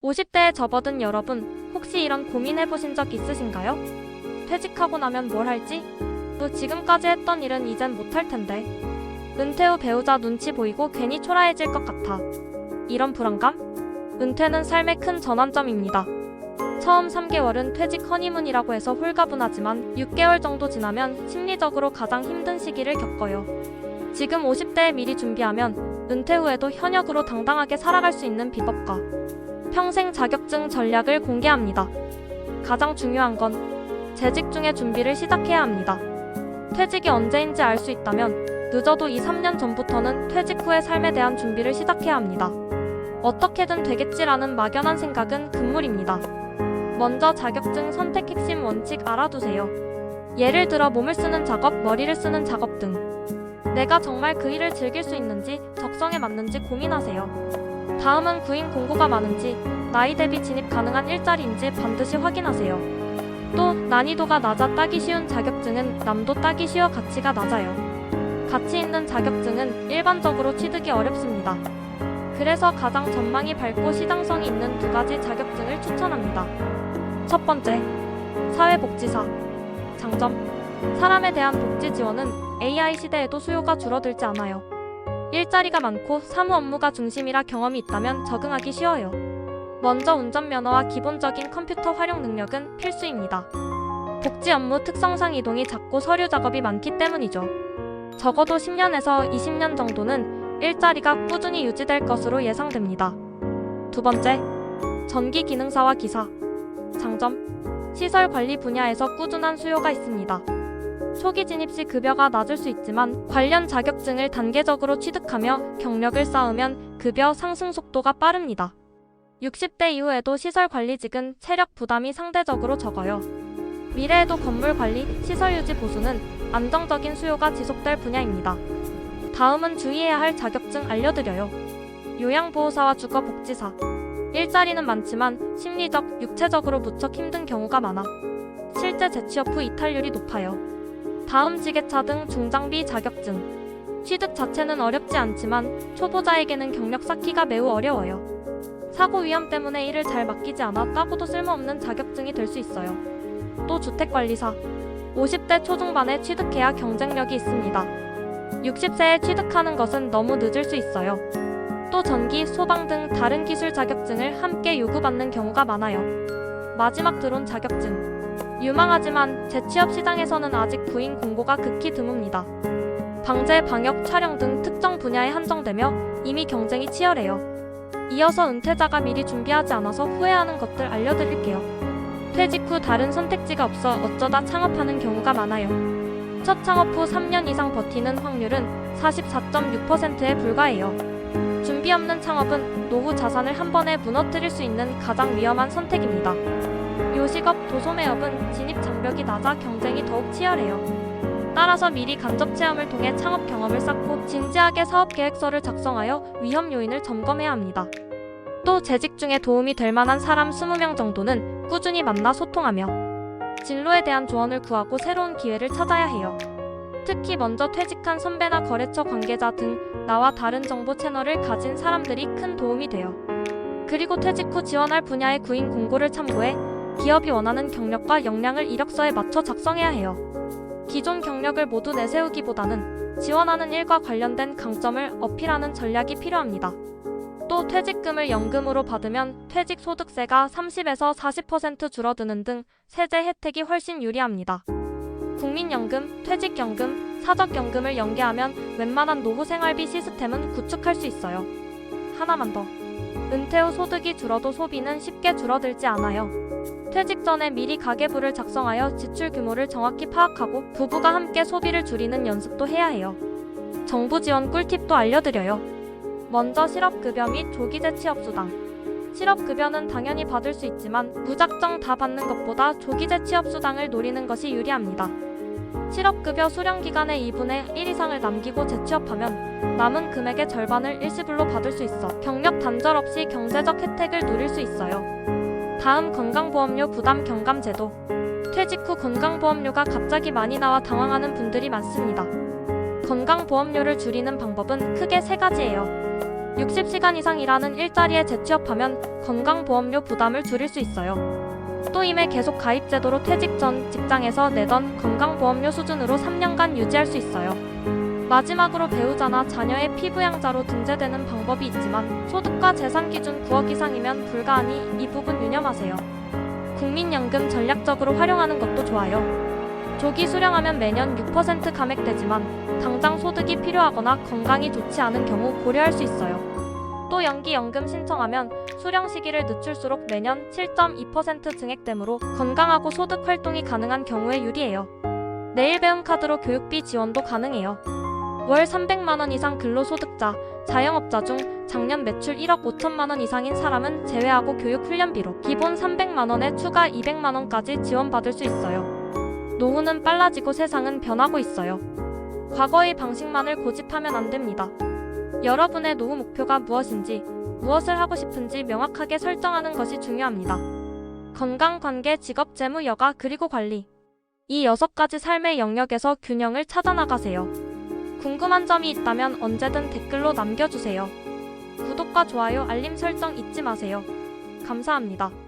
50대에 접어든 여러분, 혹시 이런 고민해보신 적 있으신가요? 퇴직하고 나면 뭘 할지? 또 지금까지 했던 일은 이젠 못할 텐데. 은퇴 후 배우자 눈치 보이고 괜히 초라해질 것 같아. 이런 불안감? 은퇴는 삶의 큰 전환점입니다. 처음 3개월은 퇴직 허니문이라고 해서 홀가분하지만 6개월 정도 지나면 심리적으로 가장 힘든 시기를 겪어요. 지금 50대에 미리 준비하면 은퇴 후에도 현역으로 당당하게 살아갈 수 있는 비법과 평생 자격증 전략을 공개합니다. 가장 중요한 건 재직 중에 준비를 시작해야 합니다. 퇴직이 언제인지 알 수 있다면 늦어도 2~3년 전부터는 퇴직 후의 삶에 대한 준비를 시작해야 합니다. 어떻게든 되겠지라는 막연한 생각은 금물입니다. 먼저 자격증 선택 핵심 원칙 알아두세요. 예를 들어 몸을 쓰는 작업, 머리를 쓰는 작업 등 내가 정말 그 일을 즐길 수 있는지, 적성에 맞는지 고민하세요. 다음은 구인 공고가 많은지, 나이 대비 진입 가능한 일자리인지 반드시 확인하세요. 또 난이도가 낮아 따기 쉬운 자격증은 남도 따기 쉬워 가치가 낮아요. 가치 있는 자격증은 일반적으로 취득이 어렵습니다. 그래서 가장 전망이 밝고 시장성이 있는 2가지 자격증을 추천합니다. 첫 번째, 사회복지사. 장점, 사람에 대한 복지 지원은 AI 시대에도 수요가 줄어들지 않아요. 일자리가 많고 사무 업무가 중심이라 경험이 있다면 적응하기 쉬워요. 먼저 운전면허와 기본적인 컴퓨터 활용 능력은 필수입니다. 복지 업무 특성상 이동이 잦고 서류 작업이 많기 때문이죠. 적어도 10년에서 20년 정도는 일자리가 꾸준히 유지될 것으로 예상됩니다. 두 번째, 전기기능사와 기사. 장점, 시설 관리 분야에서 꾸준한 수요가 있습니다. 초기 진입 시 급여가 낮을 수 있지만 관련 자격증을 단계적으로 취득하며 경력을 쌓으면 급여 상승 속도가 빠릅니다. 60대 이후에도 시설 관리직은 체력 부담이 상대적으로 적어요. 미래에도 건물 관리, 시설 유지 보수는 안정적인 수요가 지속될 분야입니다. 다음은 주의해야 할 자격증 알려드려요. 요양보호사와 주거복지사. 일자리는 많지만 심리적, 육체적으로 무척 힘든 경우가 많아 실제 재취업 후 이탈률이 높아요. 다음 지게차 등 중장비 자격증. 취득 자체는 어렵지 않지만 초보자에게는 경력 쌓기가 매우 어려워요. 사고 위험 때문에 일을 잘 맡기지 않아 따고도 쓸모없는 자격증이 될 수 있어요. 또 주택관리사. 50대 초중반에 취득해야 경쟁력이 있습니다. 60세에 취득하는 것은 너무 늦을 수 있어요. 또 전기, 소방 등 다른 기술 자격증을 함께 요구받는 경우가 많아요. 마지막 드론 자격증. 유망하지만 재취업 시장에서는 아직 구인 공고가 극히 드뭅니다. 방재, 방역, 촬영 등 특정 분야에 한정되며 이미 경쟁이 치열해요. 이어서 은퇴자가 미리 준비하지 않아서 후회하는 것들 알려드릴게요. 퇴직 후 다른 선택지가 없어 어쩌다 창업하는 경우가 많아요. 첫 창업 후 3년 이상 버티는 확률은 44.6%에 불과해요. 준비 없는 창업은 노후 자산을 한 번에 무너뜨릴 수 있는 가장 위험한 선택입니다. 요식업, 도소매업은 진입 장벽이 낮아 경쟁이 더욱 치열해요. 따라서 미리 간접 체험을 통해 창업 경험을 쌓고 진지하게 사업 계획서를 작성하여 위험 요인을 점검해야 합니다. 또 재직 중에 도움이 될 만한 사람 20명 정도는 꾸준히 만나 소통하며 진로에 대한 조언을 구하고 새로운 기회를 찾아야 해요. 특히 먼저 퇴직한 선배나 거래처 관계자 등 나와 다른 정보 채널을 가진 사람들이 큰 도움이 돼요. 그리고 퇴직 후 지원할 분야의 구인 공고를 참고해 기업이 원하는 경력과 역량을 이력서에 맞춰 작성해야 해요. 기존 경력을 모두 내세우기보다는 지원하는 일과 관련된 강점을 어필하는 전략이 필요합니다. 또 퇴직금을 연금으로 받으면 퇴직소득세가 30에서 40% 줄어드는 등 세제 혜택이 훨씬 유리합니다. 국민연금, 퇴직연금, 사적연금을 연계하면 웬만한 노후 생활비 시스템은 구축할 수 있어요. 하나만 더. 은퇴 후 소득이 줄어도 소비는 쉽게 줄어들지 않아요. 퇴직 전에 미리 가계부를 작성하여 지출 규모를 정확히 파악하고 부부가 함께 소비를 줄이는 연습도 해야 해요. 정부 지원 꿀팁도 알려드려요. 먼저 실업급여 및 조기재 취업수당. 실업급여는 당연히 받을 수 있지만 무작정 다 받는 것보다 조기재 취업수당을 노리는 것이 유리합니다. 실업급여 수령기간의 2분의 1 이상을 남기고 재취업하면 남은 금액의 절반을 일시불로 받을 수 있어 경력 단절 없이 경제적 혜택을 누릴 수 있어요. 다음 건강보험료 부담 경감제도. 퇴직 후 건강보험료가 갑자기 많이 나와 당황하는 분들이 많습니다. 건강보험료를 줄이는 방법은 크게 3가지예요. 60시간 이상 일하는 일자리에 재취업하면 건강보험료 부담을 줄일 수 있어요. 또 임해 계속 가입 제도로 퇴직 전 직장에서 내던 건강보험료 수준으로 3년간 유지할 수 있어요. 마지막으로 배우자나 자녀의 피부양자로 등재되는 방법이 있지만 소득과 재산 기준 9억 이상이면 불가하니 이 부분 유념하세요. 국민연금 전략적으로 활용하는 것도 좋아요. 조기 수령하면 매년 6% 감액되지만 당장 소득이 필요하거나 건강이 좋지 않은 경우 고려할 수 있어요. 또 연기연금 신청하면 수령 시기를 늦출수록 매년 7.2% 증액되므로 건강하고 소득 활동이 가능한 경우에 유리해요. 내일 배움 카드로 교육비 지원도 가능해요. 월 300만 원 이상 근로소득자, 자영업자 중 작년 매출 1억 5천만 원 이상인 사람은 제외하고 교육훈련비로 기본 300만 원에 추가 200만 원까지 지원받을 수 있어요. 노후는 빨라지고 세상은 변하고 있어요. 과거의 방식만을 고집하면 안 됩니다. 여러분의 노후 목표가 무엇인지, 무엇을 하고 싶은지 명확하게 설정하는 것이 중요합니다. 건강, 관계, 직업, 재무, 여가, 그리고 관리. 이 6가지 삶의 영역에서 균형을 찾아 나가세요. 궁금한 점이 있다면 언제든 댓글로 남겨주세요. 구독과 좋아요, 알림 설정 잊지 마세요. 감사합니다.